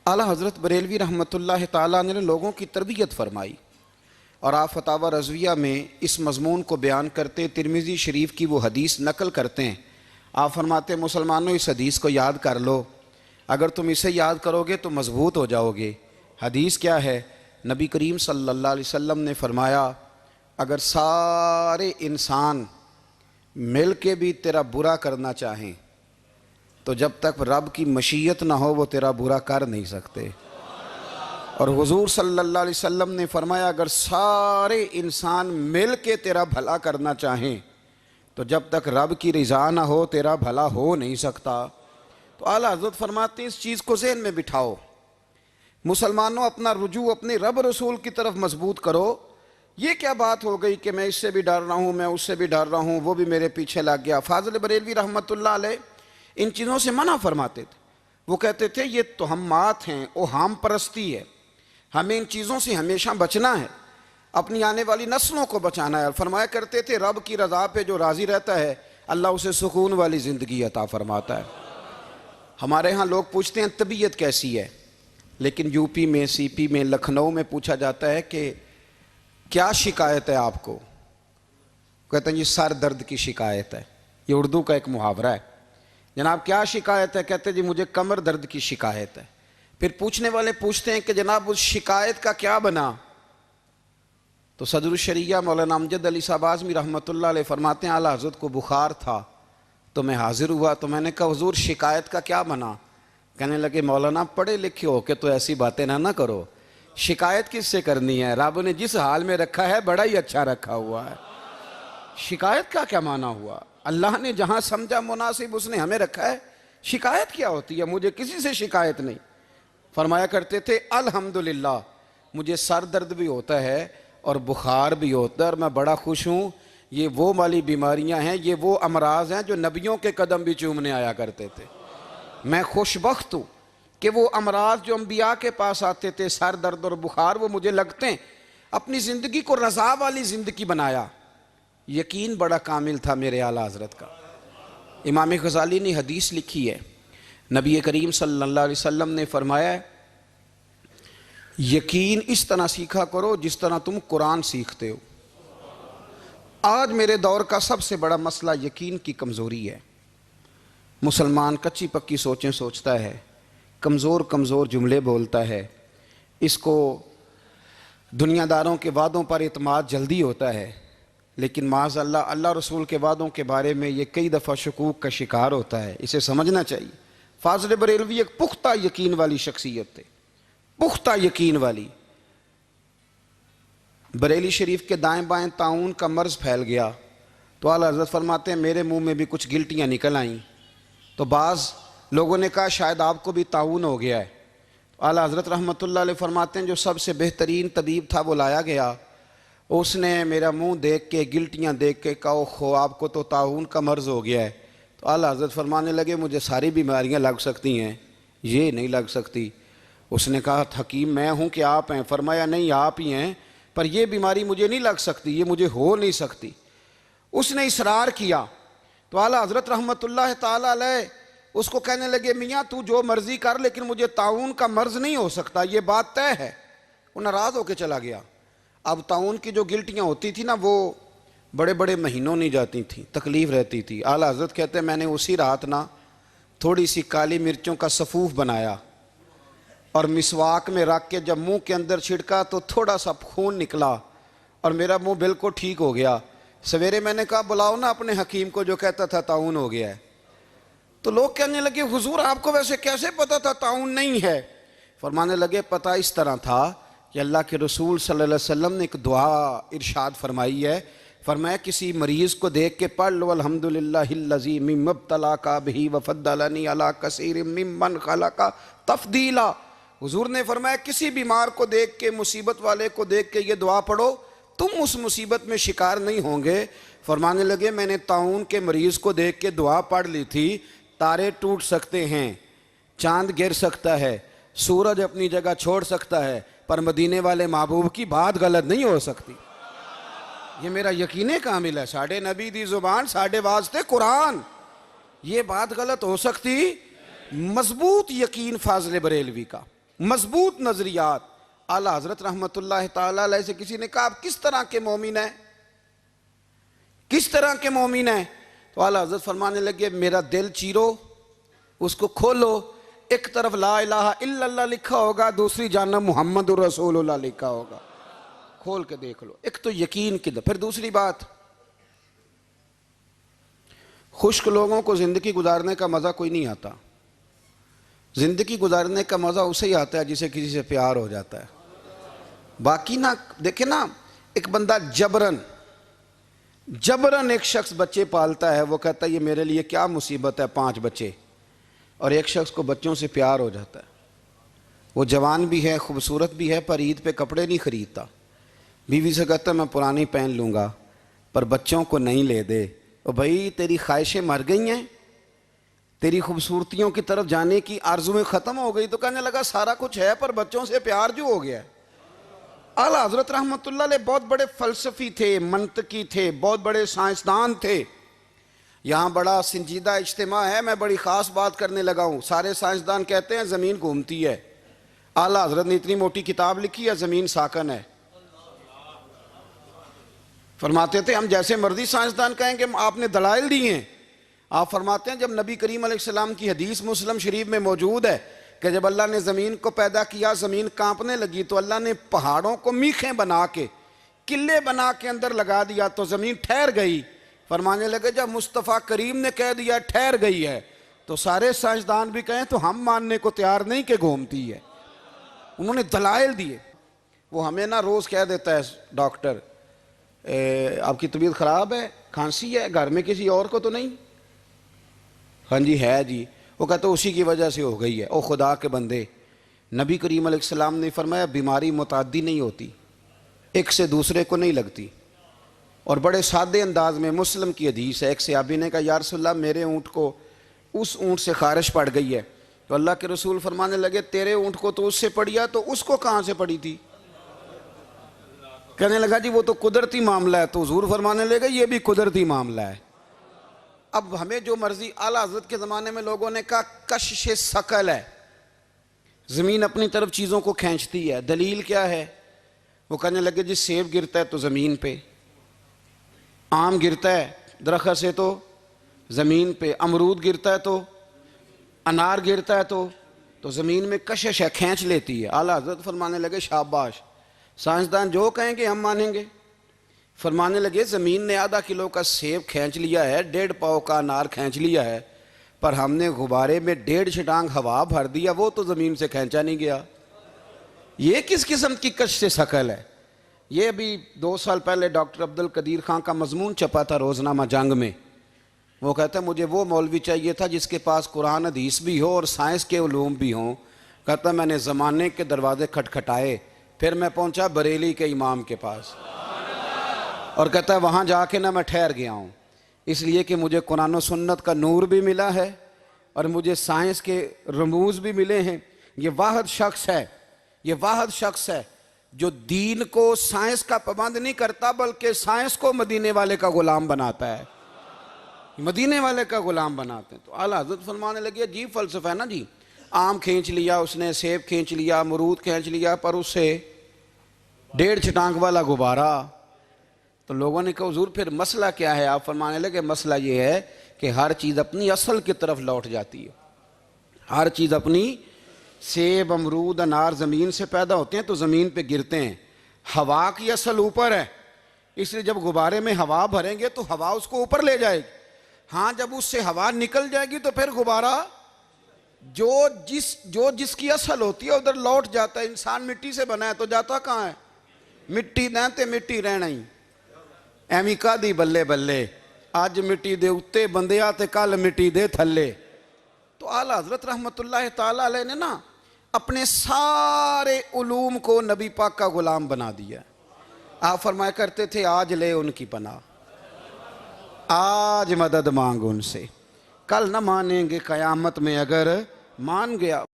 اعلیٰ حضرت بریلوی رحمۃ اللہ تعالیٰ نے لوگوں کی تربیت فرمائی، اور آپ فتاوی رضویہ میں اس مضمون کو بیان کرتے ترمذی شریف کی وہ حدیث نقل کرتے ہیں۔ آپ فرماتے ہیں مسلمانوں اس حدیث کو یاد کر لو، اگر تم اسے یاد کرو گے تو مضبوط ہو جاؤ گے۔ حدیث کیا ہے؟ نبی کریم صلی اللہ علیہ وسلم نے فرمایا اگر سارے انسان مل کے بھی تیرا برا کرنا چاہیں تو جب تک رب کی مشیت نہ ہو وہ تیرا برا کر نہیں سکتے۔ اور حضور صلی اللہ علیہ وسلم نے فرمایا اگر سارے انسان مل کے تیرا بھلا کرنا چاہیں تو جب تک رب کی رضا نہ ہو تیرا بھلا ہو نہیں سکتا۔ تو اعلیٰ حضرت فرماتے ہیں اس چیز کو ذہن میں بٹھاؤ، مسلمانوں اپنا رجوع اپنے رب رسول کی طرف مضبوط کرو۔ یہ کیا بات ہو گئی کہ میں اس سے بھی ڈر رہا ہوں، میں اس سے بھی ڈر رہا ہوں، وہ بھی میرے پیچھے لگ گیا۔ فاضل بریلوی رحمۃ اللہ علیہ ان چیزوں سے منع فرماتے تھے۔ وہ کہتے تھے یہ توہمات ہیں، اوہام پرستی ہے، ہمیں ان چیزوں سے ہمیشہ بچنا ہے، اپنی آنے والی نسلوں کو بچانا ہے۔ فرمایا کرتے تھے رب کی رضا پہ جو راضی رہتا ہے اللہ اسے سکون والی زندگی عطا فرماتا ہے۔ ہمارے ہاں لوگ پوچھتے ہیں طبیعت کیسی ہے، لیکن یو پی میں، سی پی میں، لکھنؤ میں پوچھا جاتا ہے کہ کیا شکایت ہے آپ کو؟ کہتے ہیں یہ سر درد کی شکایت ہے۔ یہ اردو کا ایک محاورہ ہے۔ جناب کیا شکایت ہے؟ کہتے ہیں جی مجھے کمر درد کی شکایت ہے۔ پھر پوچھنے والے پوچھتے ہیں کہ جناب اس شکایت کا کیا بنا؟ تو صدر الشریعہ مولانا امجد علی صاحب اعظمی رحمۃ اللہ علیہ فرماتے ہیں اعلیٰ حضرت کو بخار تھا تو میں حاضر ہوا، تو میں نے کہا حضور شکایت کا کیا بنا؟ کہنے لگے مولانا پڑھے لکھے ہو کے تو ایسی باتیں نہ کرو، شکایت کس سے کرنی ہے؟ رب نے جس حال میں رکھا ہے بڑا ہی اچھا رکھا ہوا ہے۔ شکایت کا کیا معنی ہوا؟ اللہ نے جہاں سمجھا مناسب اس نے ہمیں رکھا ہے، شکایت کیا ہوتی ہے؟ مجھے کسی سے شکایت نہیں۔ فرمایا کرتے تھے الحمدللہ مجھے سر درد بھی ہوتا ہے اور بخار بھی ہوتا ہے اور میں بڑا خوش ہوں، یہ وہ والی بیماریاں ہیں، یہ وہ امراض ہیں جو نبیوں کے قدم بھی چومنے آیا کرتے تھے۔ میں خوش بخت ہوں کہ وہ امراض جو انبیاء کے پاس آتے تھے، سر درد اور بخار، وہ مجھے لگتے ہیں۔ اپنی زندگی کو رضا والی زندگی بنایا۔ یقین بڑا کامل تھا میرے اعلیٰ حضرت کا۔ امام غزالی نے حدیث لکھی ہے، نبی کریم صلی اللہ علیہ وسلم نے فرمایا ہے یقین اس طرح سیکھا کرو جس طرح تم قرآن سیکھتے ہو۔ آج میرے دور کا سب سے بڑا مسئلہ یقین کی کمزوری ہے۔ مسلمان کچی پکی سوچیں سوچتا ہے، کمزور کمزور جملے بولتا ہے، اس کو دنیا داروں کے وعدوں پر اعتماد جلدی ہوتا ہے، لیکن معاذ اللہ اللہ رسول کے وعدوں کے بارے میں یہ کئی دفعہ شکوک کا شکار ہوتا ہے۔ اسے سمجھنا چاہیے۔ فاضل بریلوی ایک پختہ یقین والی شخصیت تھے، پختہ یقین والی۔ بریلی شریف کے دائیں بائیں طاعون کا مرض پھیل گیا تو اعلیٰ حضرت فرماتے ہیں میرے منہ میں بھی کچھ گلٹیاں نکل آئیں، تو بعض لوگوں نے کہا شاید آپ کو بھی طاعون ہو گیا ہے۔ اعلیٰ حضرت رحمۃ اللہ علیہ فرماتے ہیں جو سب سے بہترین طبیب تھا وہ لایا گیا، اس نے میرا منہ دیکھ کے گلٹیاں دیکھ کے کہا خو آپ کو تو طاعون کا مرض ہو گیا ہے۔ تو اعلیٰ حضرت فرمانے لگے مجھے ساری بیماریاں لگ سکتی ہیں، یہ نہیں لگ سکتی۔ اس نے کہا حکیم میں ہوں کہ آپ ہیں؟ فرمایا نہیں آپ ہی ہیں، پر یہ بیماری مجھے نہیں لگ سکتی، یہ مجھے ہو نہیں سکتی۔ اس نے اصرار کیا تو اعلیٰ حضرت رحمۃ اللہ تعالیٰ علیہ اس کو کہنے لگے میاں تو جو مرضی کر لیکن مجھے طاعون کا مرض نہیں ہو سکتا، یہ بات طے ہے۔ وہ ناراض ہو کے چلا گیا۔ اب طاعون کی جو گلٹیاں ہوتی تھی نا وہ بڑے بڑے مہینوں نہیں جاتی تھیں، تکلیف رہتی تھی۔ اعلیٰ حضرت کہتے ہیں میں نے اسی رات نا تھوڑی سی کالی مرچوں کا سفوف بنایا اور مسواک میں رکھ کے جب منہ کے اندر چھڑکا تو تھوڑا سا خون نکلا اور میرا منہ بالکل ٹھیک ہو گیا۔ سویرے میں نے کہا بلاؤ نا اپنے حکیم کو جو کہتا تھا طاعون ہو گیا ہے۔ تو لوگ کہنے لگے حضور آپ کو ویسے کیسے پتا تھا طاعون نہیں ہے؟ فرمانے لگے پتہ اس طرح تھا کہ اللہ کے رسول صلی اللہ علیہ وسلم نے ایک دعا ارشاد فرمائی ہے، فرمایا کسی مریض کو دیکھ کے پڑھ لو الحمدللہ الذی مما ابتلاک بہ وفضلنی علی کثیر ممن خلق تفضیلا۔ حضور نے فرمایا کسی بیمار کو دیکھ کے، مصیبت والے کو دیکھ کے یہ دعا پڑھو، تم اس مصیبت میں شکار نہیں ہوں گے۔ فرمانے لگے میں نے طاعون کے مریض کو دیکھ کے دعا پڑھ لی تھی، تارے ٹوٹ سکتے ہیں، چاند گر سکتا ہے، سورج اپنی جگہ چھوڑ سکتا ہے، پر مدینے والے محبوب کی بات غلط نہیں ہو سکتی۔ یہ میرا یقین کامل ہے، ساڑھے نبی دی زبان ساڑھے واسطے قرآن، یہ بات غلط ہو سکتی؟ مضبوط یقین فاضل بریلوی کا۔ مضبوط نظریات. اعلیٰ حضرت رحمۃ اللہ تعالیٰ علیہ سے کسی نے کہا آپ کس طرح کے مومن ہیں, کس طرح کے مومن ہیں؟ تو اعلیٰ حضرت فرمانے لگے میرا دل چیرو, اس کو کھولو, ایک طرف لا الہ الا اللہ لکھا ہوگا, دوسری جانب محمد الرسول اللہ لکھا ہوگا, کھول کے دیکھ لو. ایک تو یقین کی. پھر دوسری بات, خشک لوگوں کو زندگی گزارنے کا مزہ کوئی نہیں آتا. زندگی گزارنے کا مزہ اسے ہی آتا ہے جسے کسی سے پیار ہو جاتا ہے. باقی نہ دیکھیں نا, ایک بندہ جبرن ایک شخص بچے پالتا ہے, وہ کہتا ہے یہ میرے لیے کیا مصیبت ہے 5 بچے, اور ایک شخص کو بچوں سے پیار ہو جاتا ہے. وہ جوان بھی ہے, خوبصورت بھی ہے, پر عید پہ کپڑے نہیں خریدتا. بیوی سے کہتا ہے میں پرانی پہن لوں گا پر بچوں کو نہیں لے دے. اور بھائی تیری خواہشیں مر گئی ہیں, تیری خوبصورتیوں کی طرف جانے کی آرزویں ختم ہو گئی. تو کہنے لگا سارا کچھ ہے پر بچوں سے پیار جو ہو گیا ہے. اعلیٰ حضرت رحمۃ اللہ علیہ بہت بڑے فلسفی تھے, منطقی تھے, بہت بڑے سائنسدان تھے. یہاں بڑا سنجیدہ اجتماع ہے, میں بڑی خاص بات کرنے لگا ہوں. سارے سائنسدان کہتے ہیں زمین گھومتی ہے. اعلیٰ حضرت نے اتنی موٹی کتاب لکھی ہے زمین ساکن ہے. فرماتے تھے ہم جیسے مرضی سائنسدان کہیں کہ آپ نے دلائل دی ہیں. آپ فرماتے ہیں جب نبی کریم علیہ السلام کی حدیث مسلم شریف میں موجود ہے کہ جب اللہ نے زمین کو پیدا کیا زمین کانپنے لگی تو اللہ نے پہاڑوں کو میخیں بنا کے قلعے بنا کے اندر لگا دیا تو زمین ٹھہر گئی. فرمانے لگے جب مصطفیٰ کریم نے کہہ دیا ٹھہر گئی ہے تو سارے سائنسدان بھی کہیں تو ہم ماننے کو تیار نہیں کہ گھومتی ہے. انہوں نے دلائل دیے. وہ ہمیں نہ روز کہہ دیتا ہے ڈاکٹر آپ کی طبیعت خراب ہے, کھانسی ہے, گھر میں کسی اور کو تو نہیں؟ ہاں جی ہے جی. وہ کہتا اسی کی وجہ سے ہو گئی ہے. او خدا کے بندے, نبی کریم علیہ السلام نے فرمایا بیماری متعدی نہیں ہوتی, ایک سے دوسرے کو نہیں لگتی. اور بڑے سادے انداز میں مسلم کی حدیث ہے, ایک صحابی نے کہا یا رسول اللہ میرے اونٹ کو اس اونٹ سے خارش پڑ گئی ہے. تو اللہ کے رسول فرمانے لگے تیرے اونٹ کو تو اس سے پڑی ہے تو اس کو کہاں سے پڑی تھی؟ کہنے لگا جی وہ تو قدرتی معاملہ ہے. تو حضور فرمانے لگے یہ بھی قدرتی معاملہ ہے. اب ہمیں جو مرضی, اعلیٰ حضرت کے زمانے میں لوگوں نے کہا کشش ثقل ہے, زمین اپنی طرف چیزوں کو کھینچتی ہے. دلیل کیا ہے؟ وہ کہنے لگے جی سیب گرتا ہے تو زمین پہ, آم گرتا ہے درخت سے تو زمین پہ, امرود گرتا ہے تو, انار گرتا ہے تو زمین میں کشش ہے, کھینچ لیتی ہے. اعلیٰ حضرت فرمانے لگے شاباش, سائنسدان جو کہیں گے ہم مانیں گے. فرمانے لگے زمین نے آدھا کلو کا سیب کھینچ لیا ہے, 1.5 پاؤ کا انار کھینچ لیا ہے, پر ہم نے غبارے میں 1.5 چھٹانگ ہوا بھر دیا, وہ تو زمین سے کھینچا نہیں گیا. یہ کس قسم کی کش سے ثقل ہے؟ یہ ابھی 2 سال پہلے ڈاکٹر عبدالقدیر خان کا مضمون چھپا تھا روزنامہ جنگ میں. وہ کہتا ہے مجھے وہ مولوی چاہیے تھا جس کے پاس قرآن حدیث بھی ہو اور سائنس کے علوم بھی ہوں. کہتا میں نے زمانے کے دروازے کھٹکھٹائے, پھر میں پہنچا بریلی کے امام کے پاس, اور کہتا ہے وہاں جا کے نہ میں ٹھہر گیا ہوں, اس لیے کہ مجھے قرآن و سنت کا نور بھی ملا ہے اور مجھے سائنس کے رموز بھی ملے ہیں. یہ واحد شخص ہے جو دین کو سائنس کا پابند نہیں کرتا بلکہ سائنس کو مدینے والے کا غلام بناتا ہے, مدینے والے کا غلام بناتے ہیں. تو اعلیٰ حضرت فرمانے لگے عجیب فلسفہ ہے نا جی, آم کھینچ لیا اس نے, سیب کھینچ لیا, امرود کھینچ لیا, پر اس سے 1.5 چھٹانگ والا غبارہ. تو لوگوں نے کہا حضور پھر مسئلہ کیا ہے؟ آپ فرمانے لگے مسئلہ یہ ہے کہ ہر چیز اپنی اصل کی طرف لوٹ جاتی ہے. ہر چیز اپنی, سیب امرود انار زمین سے پیدا ہوتے ہیں تو زمین پہ گرتے ہیں. ہوا کی اصل اوپر ہے, اس لیے جب غبارے میں ہوا بھریں گے تو ہوا اس کو اوپر لے جائے گی. ہاں جب اس سے ہوا نکل جائے گی تو پھر غبارہ جو جس کی اصل ہوتی ہے ادھر لوٹ جاتا ہے. انسان مٹی سے بنا ہے تو جاتا کہاں ہے؟ مٹی دیں تے مٹی رہنا ہی. ایویں کا دی بلے بلے, اج مٹی دے اتے بندیا تے کل مٹی دے تھلے. تو اعلیٰ حضرت رحمۃ اللہ تعالیٰ علیہ نے نا اپنے سارے علوم کو نبی پاک کا غلام بنا دیا. آپ فرمایا کرتے تھے آج لے ان کی پناہ, آج مدد مانگ ان سے, کل نہ مانیں گے قیامت میں اگر مان گیا.